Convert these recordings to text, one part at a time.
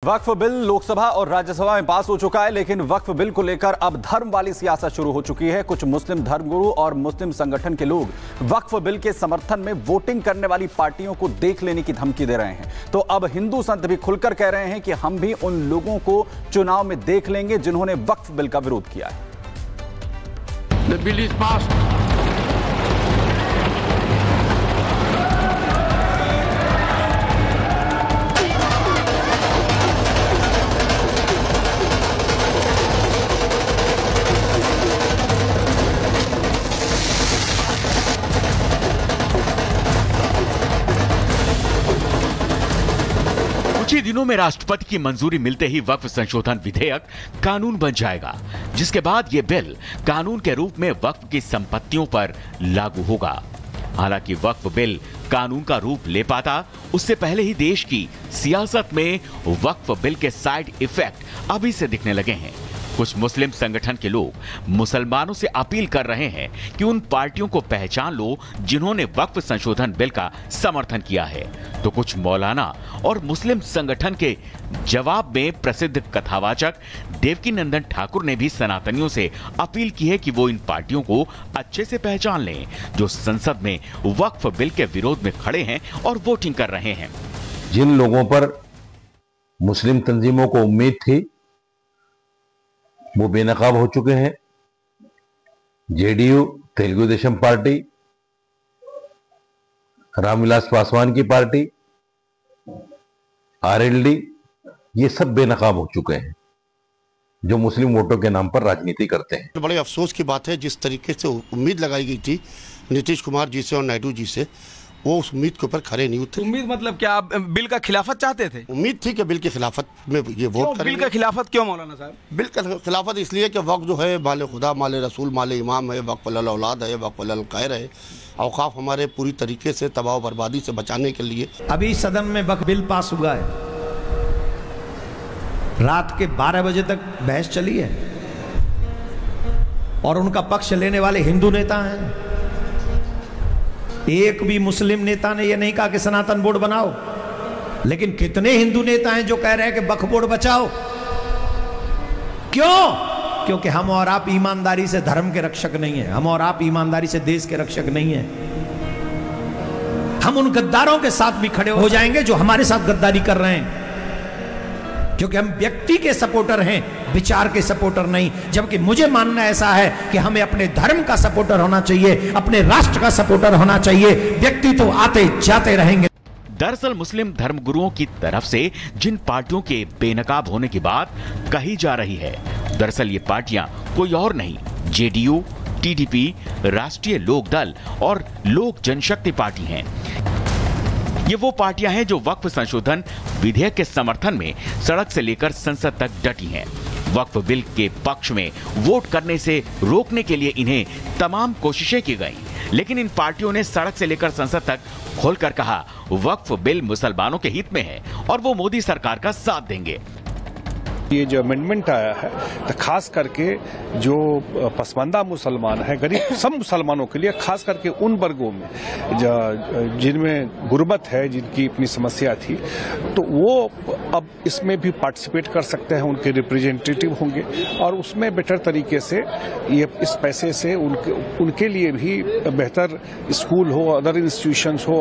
वक्फ bill Lok Sabha और राज्यसभा में पास हो चुका है, लेकिन वक्फ बिल को लेकर अब धर्म वाली सियासत शुरू हो चुकी है। कुछ मुस्लिम धर्मगुरु और मुस्लिम संगठन के लोग वक्फ बिल के समर्थन में वोटिंग करने वाली पार्टियों को देख लेने की धमकी दे रहे हैं। तो अब हिंदू संत भी खुलकर कह रहे हैं कि हम भी उन लोगों को चुनाव में देख लेंगे जिन्होंने वक्फ बिल का विरोध किया है। The bill is passed. कुछ ही दिनों में राष्ट्रपति की मंजूरी मिलते ही वक्फ संशोधन विधेयक कानून बन जाएगा, जिसके बाद यह बिल कानून के रूप में वक्फ की संपत्तियों पर लागू होगा। हालांकि वक्फ बिल कानून का रूप ले पाता उससे पहले ही देश की सियासत में वक्फ बिल के साइड इफेक्ट अभी से दिखने लगे हैं। कुछ मुस्लिम संगठन के लोग मुसलमानों से अपील कर रहे हैं कि उन पार्टियों को पहचान लो जिन्होंने वक्फ संशोधन बिल का समर्थन किया है। तो कुछ मौलाना और मुस्लिम संगठन के जवाब में प्रसिद्ध कथावाचक देवकीनंदन ठाकुर ने भी सनातनियों से अपील की है कि वो इन पार्टियों को अच्छे से पहचान लें जो संसद में वक्फ बिल के विरोध में खड़े हैं और वोटिंग कर रहे हैं। जिन लोगों पर मुस्लिम तंजीमों को उम्मीद थी वो बेनकाब हो चुके हैं। जेडीयू, तेलुगु देशम पार्टी, रामविलास पासवान की पार्टी, आरएलडी, ये सब बेनकाब हो चुके हैं जो मुस्लिम वोटों के नाम पर राजनीति करते हैं। तो बड़े अफसोस की बात है, जिस तरीके से उम्मीद लगाई गई थी नीतीश कुमार जी से और नायडू जी से, वो उस उम्मीद के ऊपर खड़े नहीं उतरे। उम्मीद मतलब क्या, आप बिल का खिलाफत चाहते थे? उम्मीद थी कि बिल की खिलाफत में ये वोट करेंगे। बिल का खिलाफत क्यों मौलाना साहब? बिल का खिलाफत इसलिए कि वक्त जो है माले खुदा, माले रसूल, माले इमाम है, वक्फ अल औलाद है, वक्फ अल खैर है। औकाफ हमारे पूरी तरीके से तबाह बर्बादी से बचाने के लिए। अभी सदन में वक्फ बिल पास हुआ है, रात के 12 बजे तक बहस चली है और उनका पक्ष लेने वाले हिंदू नेता हैं। एक भी मुस्लिम नेता ने यह नहीं कहा कि सनातन बोर्ड बनाओ, लेकिन कितने हिंदू नेता हैं जो कह रहे हैं कि वक्फ बोर्ड बचाओ। क्यों? क्योंकि हम और आप ईमानदारी से धर्म के रक्षक नहीं हैं, हम और आप ईमानदारी से देश के रक्षक नहीं हैं। हम उन गद्दारों के साथ भी खड़े हो जाएंगे जो हमारे साथ गद्दारी कर रहे हैं, क्योंकि हम व्यक्ति के सपोर्टर हैं, विचार के सपोर्टर नहीं। जबकि मुझे मानना ऐसा है कि हमें अपने धर्म का सपोर्टर होना चाहिए, अपने राष्ट्र का सपोर्टर होना चाहिए। व्यक्ति तो आते जाते रहेंगे। दरअसल मुस्लिम धर्मगुरुओं की तरफ से जिन पार्टियों के बेनकाब होने की बात कही जा रही है, दरअसल ये पार्टियां कोई और नहीं, जेडीयू, टीडीपी, राष्ट्रीय लोकदल और लोक जनशक्ति पार्टी हैं। ये वो पार्टियां हैं जो वक्फ संशोधन विधेयक के समर्थन में सड़क से लेकर संसद तक डटी हैं। वक्फ बिल के पक्ष में वोट करने से रोकने के लिए इन्हें तमाम कोशिशें की गई, लेकिन इन पार्टियों ने सड़क से लेकर संसद तक खोलकर कहा वक्फ बिल मुसलमानों के हित में है और वो मोदी सरकार का साथ देंगे। ये जो अमेंडमेंट आया है तो खास करके जो पसमानदा मुसलमान है, गरीब सब मुसलमानों के लिए, खास करके उन वर्गों में जिनमें गुर्बत है, जिनकी अपनी समस्या थी, तो वो अब इसमें भी पार्टिसिपेट कर सकते हैं, उनके रिप्रेजेंटेटिव होंगे और उसमें बेटर तरीके से ये इस पैसे से उनके लिए भी बेहतर स्कूल हो, अदर इंस्टीट्यूशंस हो,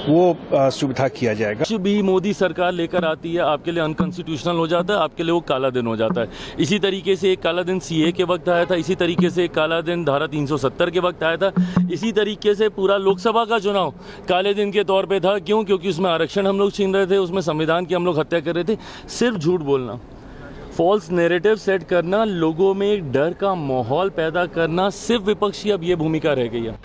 वो सुविधा किया जाएगा। जो भी मोदी सरकार लेकर आती है आपके लिए अनकॉन्स्टिट्यूशनल हो जाता है, आपके लिए वो काला दिन हो जाता है। इसी तरीके से एक काला दिन सीए के वक्त आया था, इसी तरीके से एक काला दिन धारा 370 के वक्त आया था, इसी तरीके से पूरा लोकसभा का चुनाव काले दिन के तौर पे था। क्यों? क्योंकि उसमें आरक्षण हम लोग छीन रहे थे, उसमें संविधान की हम लोग हत्या कर रहे थे। सिर्फ झूठ बोलना, फॉल्स नैरेटिव सेट करना, लोगों में एक डर का माहौल पैदा करना, सिर्फ विपक्ष की अब ये भूमिका रह गई है।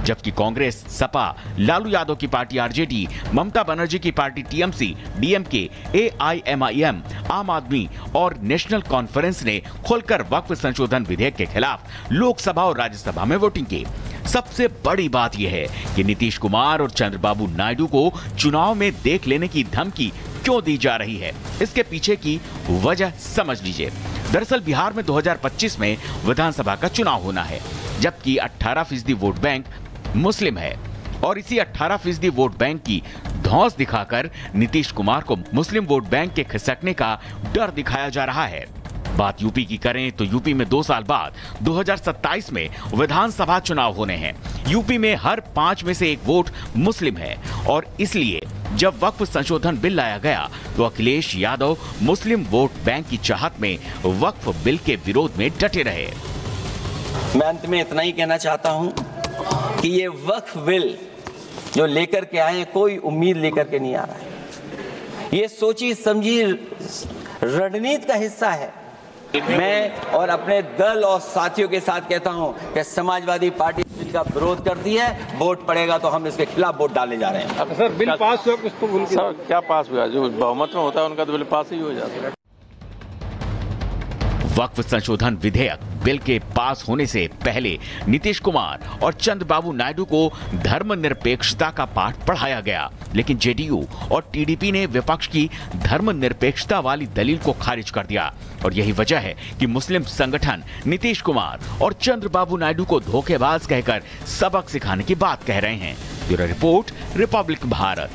जबकि कांग्रेस, सपा, लालू यादव की पार्टी आरजेडी, ममता बनर्जी की पार्टी टीएमसी, डीएमके, एआईएमआईएम, आम आदमी और नेशनल कॉन्फ्रेंस ने खुलकर वक्फ संशोधन विधेयक के खिलाफ लोकसभा और राज्यसभा में वोटिंग की। सबसे बड़ी बात यह है कि नीतीश कुमार और चंद्रबाबू नायडू को चुनाव में देख लेने की धमकी क्यों दी जा रही है, इसके पीछे की वजह समझ लीजिए। दरअसल बिहार में 2025 में विधानसभा का चुनाव होना है, जबकि 18% वोट बैंक मुस्लिम है। और इसी 18% वोट बैंक की धौंस दिखाकर नीतीश कुमार को मुस्लिम वोट बैंक के खिसकने का डर दिखाया जा रहा है। बात यूपी की करें तो यूपी में 2 साल बाद 2027 में विधानसभा चुनाव होने हैं। यूपी में हर 5 में से 1 वोट मुस्लिम है और इसलिए जब वक्फ संशोधन बिल लाया गया तो अखिलेश यादव मुस्लिम वोट बैंक की चाहत में वक्फ बिल के विरोध में डटे रहे। मैं अंत में इतना ही कहना चाहता हूं कि ये वक्फ बिल जो लेकर के आए कोई उम्मीद लेकर के नहीं आ रहा है। ये सोची समझी रणनीति का हिस्सा है। मैं और अपने दल और साथियों के साथ कहता हूं कि समाजवादी पार्टी बिल का विरोध करती है, वोट पड़ेगा तो हम इसके खिलाफ वोट डालने जा रहे हैं। सर बिल पास हुआ कुछ तो भूल सर क्या पास हुआ? जो बहुमत में होता है उनका तो बिल पास ही हो जाता है। वक्फ संशोधन विधेयक बिल के पास होने से पहले नीतीश कुमार और चंद्रबाबू नायडू को धर्मनिरपेक्षता का पाठ पढ़ाया गया, लेकिन जेडीयू और टीडीपी ने विपक्ष की धर्मनिरपेक्षता वाली दलील को खारिज कर दिया और यही वजह है कि मुस्लिम संगठन नीतीश कुमार और चंद्रबाबू नायडू को धोखेबाज कहकर सबक सिखाने की बात कह रहे हैं। Bureau report, republic Bharat.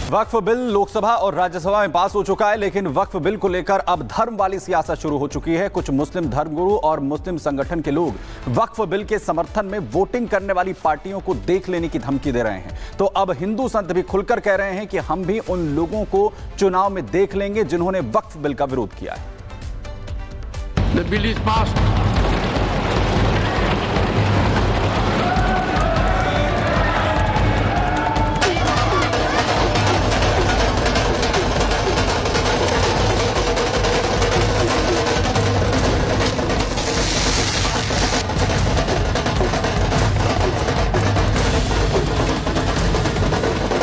वक्फ बिल लोकसभा और राज्यसभा में पास हो चुका है, लेकिन वक्फ बिल को लेकर अब धर्म वाली सियासत शुरू हो चुकी है। कुछ मुस्लिम धर्मगुरु और मुस्लिम संगठन के लोग वक्फ बिल के समर्थन में वोटिंग करने वाली पार्टियों को देख लेने की धमकी दे रहे हैं। तो अब हिंदू संत भी खुलकर कह रहे हैं कि हम भी उन लोगों को चुनाव में देख लेंगे जिन्होंने वक्फ बिल का विरोध किया है। The bill is passed.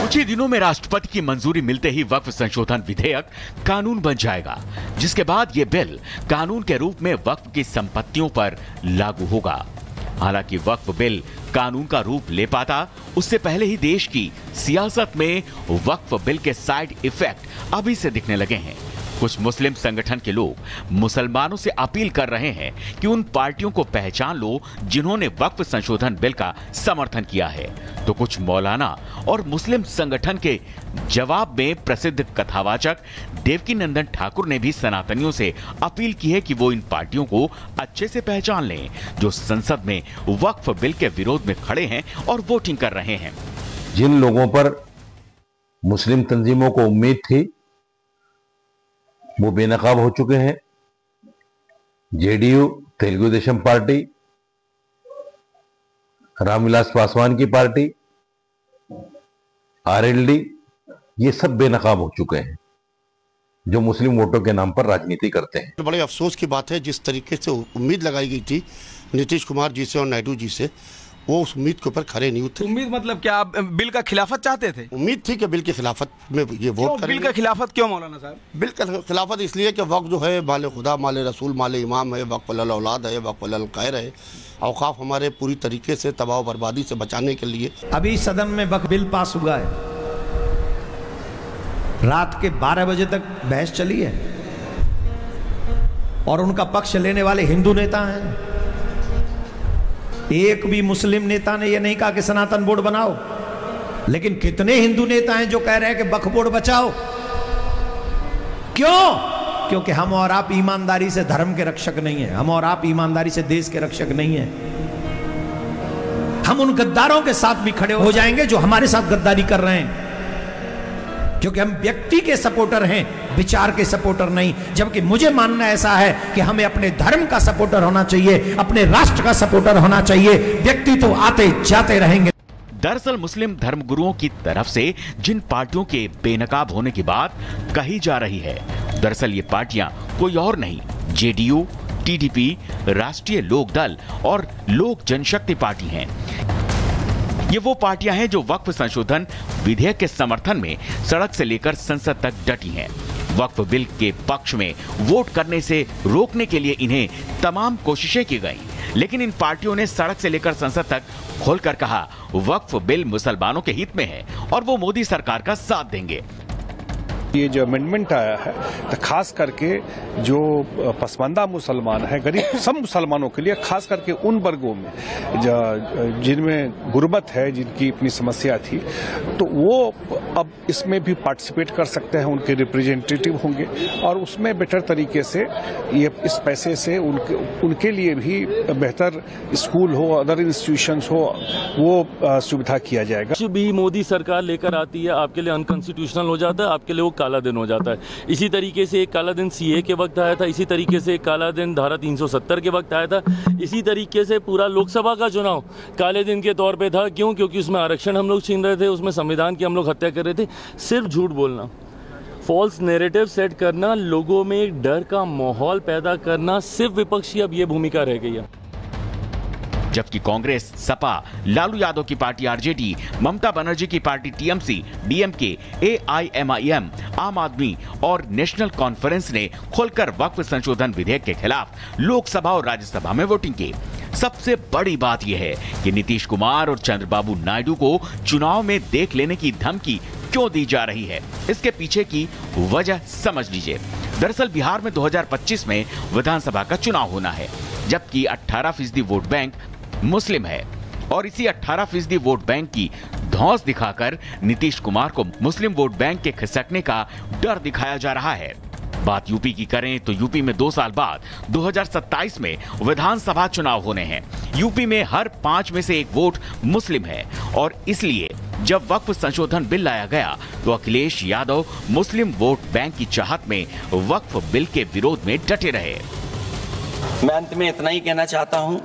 कुछ ही दिनों में राष्ट्रपति की मंजूरी मिलते ही वक्फ संशोधन विधेयक कानून बन जाएगा, जिसके बाद यह बिल कानून के रूप में वक्फ की संपत्तियों पर लागू होगा। हालांकि वक्फ बिल कानून का रूप ले पाता उससे पहले ही देश की सियासत में वक्फ बिल के साइड इफेक्ट अभी से दिखने लगे हैं। कुछ मुस्लिम संगठन के लोग मुसलमानों से अपील कर रहे हैं कि उन पार्टियों को पहचान लो जिन्होंने वक्फ संशोधन बिल का समर्थन किया है। तो कुछ मौलाना और मुस्लिम संगठन के जवाब में प्रसिद्ध कथावाचक देवकीनंदन ठाकुर ने भी सनातनियों से अपील की है कि वो इन पार्टियों को अच्छे से पहचान लें जो संसद में वक्फ बिल के विरोध में खड़े हैं और वोटिंग कर रहे हैं। जिन लोगों पर मुस्लिम तंजीमों को उम्मीद थी वो बेनकाब हो चुके हैं। जेडीयू, तेलुगु देशम पार्टी, रामविलास पासवान की पार्टी, आरएलडी, ये सब बेनकाब हो चुके हैं जो मुस्लिम वोटों के नाम पर राजनीति करते हैं। तो बड़े अफसोस की बात है, जिस तरीके से उम्मीद लगाई गई थी नीतीश कुमार जी से और नायडू जी से, वो उस उम्मीद के ऊपर खड़े नहीं उतरे। उम्मीद मतलब क्या आप बिल का खिलाफत चाहते थे? उम्मीद थी कि बिल की खिलाफत में ये वोट करेंगे। बिल का खिलाफत क्यों मौलाना साहब? बिल का खिलाफत इसलिए कि वक्फ जो है माल खुदा, माल रसूल, माल इमाम है, वक्फ अल औलाद है, वक्फ अल खैर है। औकाफ हमारे पूरी तरीके से तबाह बर्बादी से बचाने के लिए। अभी सदन में वक्फ बिल पास हुआ है, रात के 12 बजे तक बहस चली है और उनका पक्ष लेने वाले हिंदू नेता हैं। एक भी मुस्लिम नेता ने यह नहीं कहा कि सनातन बोर्ड बनाओ, लेकिन कितने हिंदू नेता हैं जो कह रहे हैं कि वक्फ बोर्ड बचाओ। क्यों? क्योंकि हम और आप ईमानदारी से धर्म के रक्षक नहीं हैं, हम और आप ईमानदारी से देश के रक्षक नहीं हैं। हम उन गद्दारों के साथ भी खड़े हो जाएंगे जो हमारे साथ गद्दारी कर रहे हैं, क्योंकि हम व्यक्ति के सपोर्टर हैं, विचार के सपोर्टर नहीं। जबकि मुझे मानना ऐसा है कि हमें अपने धर्म का सपोर्टर होना चाहिए, अपने राष्ट्र का सपोर्टर होना चाहिए। व्यक्ति तो आते जाते रहेंगे। दरअसल मुस्लिम धर्मगुरुओं की तरफ से जिन पार्टियों के बेनकाब होने की बात कही जा रही है, दरअसल ये पार्टियां कोई और नहीं, जेडीयू, टीडीपी, राष्ट्रीय लोकदल और लोक जनशक्ति पार्टी हैं। ये वो पार्टियां हैं जो वक्फ संशोधन विधेयक के समर्थन में सड़क से लेकर संसद तक डटी हैं। वक्फ बिल के पक्ष में वोट करने से रोकने के लिए इन्हें तमाम कोशिशें की गई, लेकिन इन पार्टियों ने सड़क से लेकर संसद तक खोलकर कहा वक्फ बिल मुसलमानों के हित में है और वो मोदी सरकार का साथ देंगे। ये जो अमेंडमेंट आया है तो खास करके जो पसमानदा मुसलमान है, गरीब सब मुसलमानों के लिए, खास करके उन वर्गों में जिनमें गुर्बत है, जिनकी अपनी समस्या थी, तो वो अब इसमें भी पार्टिसिपेट कर सकते हैं, उनके रिप्रेजेंटेटिव होंगे और उसमें बेटर तरीके से ये इस पैसे से उनके लिए भी बेहतर स्कूल हो, अदर इंस्टीट्यूशंस हो, वो सुविधा किया जाएगा। जो भी मोदी सरकार लेकर आती है आपके लिए अनकॉन्स्टिट्यूशनल हो जाता है, आपके लिए वो काला दिन हो जाता है। इसी तरीके से एक काला दिन सीए के वक्त आया था, इसी तरीके से एक काला दिन धारा 370 के वक्त आया था, इसी तरीके से पूरा लोकसभा का चुनाव काले दिन के तौर पे था। क्यों? क्योंकि उसमें आरक्षण हम लोग छीन रहे थे, उसमें संविधान की हम लोग हत्या कर रहे थे। सिर्फ झूठ बोलना, फॉल्स नैरेटिव सेट करना, लोगों में एक डर का माहौल पैदा करना, सिर्फ विपक्ष की अब ये भूमिका रह गई है। जबकि कांग्रेस, सपा, लालू यादव की पार्टी आरजेडी, ममता बनर्जी की पार्टी टीएमसी, डीएमके, एआईएमआईएम, आम आदमी और नेशनल कॉन्फ्रेंस ने खुलकर वक्फ संशोधन विधेयक के खिलाफ लोकसभा और राज्यसभा में वोटिंग की। सबसे बड़ी बात यह है कि नीतीश कुमार और चंद्रबाबू नायडू को चुनाव में देख लेने की धमकी क्यों दी जा रही है, इसके पीछे की वजह समझ लीजिए। दरअसल बिहार में 2025 में विधानसभा का चुनाव होना है, जबकि 18% वोट बैंक मुस्लिम है और इसी 18% वोट बैंक की धौंस दिखाकर नीतीश कुमार को मुस्लिम वोट बैंक के खिसकने का डर दिखाया जा रहा है। बात यूपी की करें तो यूपी में 2 साल बाद 2027 में विधानसभा चुनाव होने हैं। यूपी में हर 5 में से 1 वोट मुस्लिम है और इसलिए जब वक्फ संशोधन बिल लाया गया तो अखिलेश यादव मुस्लिम वोट बैंक की चाहत में वक्फ बिल के विरोध में डटे रहे। मैं अंत में इतना ही कहना चाहता हूं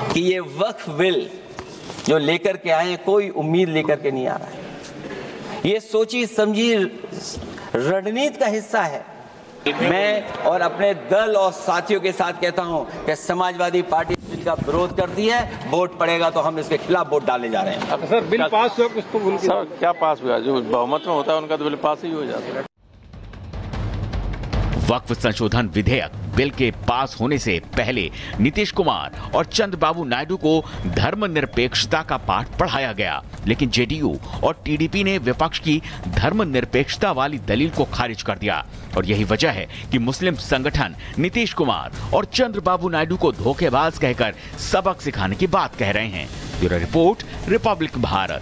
कि ये वक्फ बिल जो लेकर के आए, कोई उम्मीद लेकर के नहीं आ रहा है। ये सोची समझी रणनीति का हिस्सा है। मैं और अपने दल और साथियों के साथ कहता हूं कि समाजवादी पार्टी बिल का विरोध करती है, वोट पड़ेगा तो हम इसके खिलाफ वोट डालने जा रहे हैं। सर बिल पास हुआ, कुछ तो भूल गए। सर क्या पास हुआ? जो बहुमत में होता है उनका तो बिल पास ही हो जाता है। वक्फ संशोधन विधेयक बिल के पास होने से पहले नीतीश कुमार और चंद्रबाबू नायडू को धर्मनिरपेक्षता का पाठ पढ़ाया गया, लेकिन जेडीयू और टीडीपी ने विपक्ष की धर्मनिरपेक्षता वाली दलील को खारिज कर दिया और यही वजह है कि मुस्लिम संगठन नीतीश कुमार और चंद्रबाबू नायडू को धोखेबाज कहकर सबक सिखाने की बात कह रहे हैं। Bureau report, republic Bharat.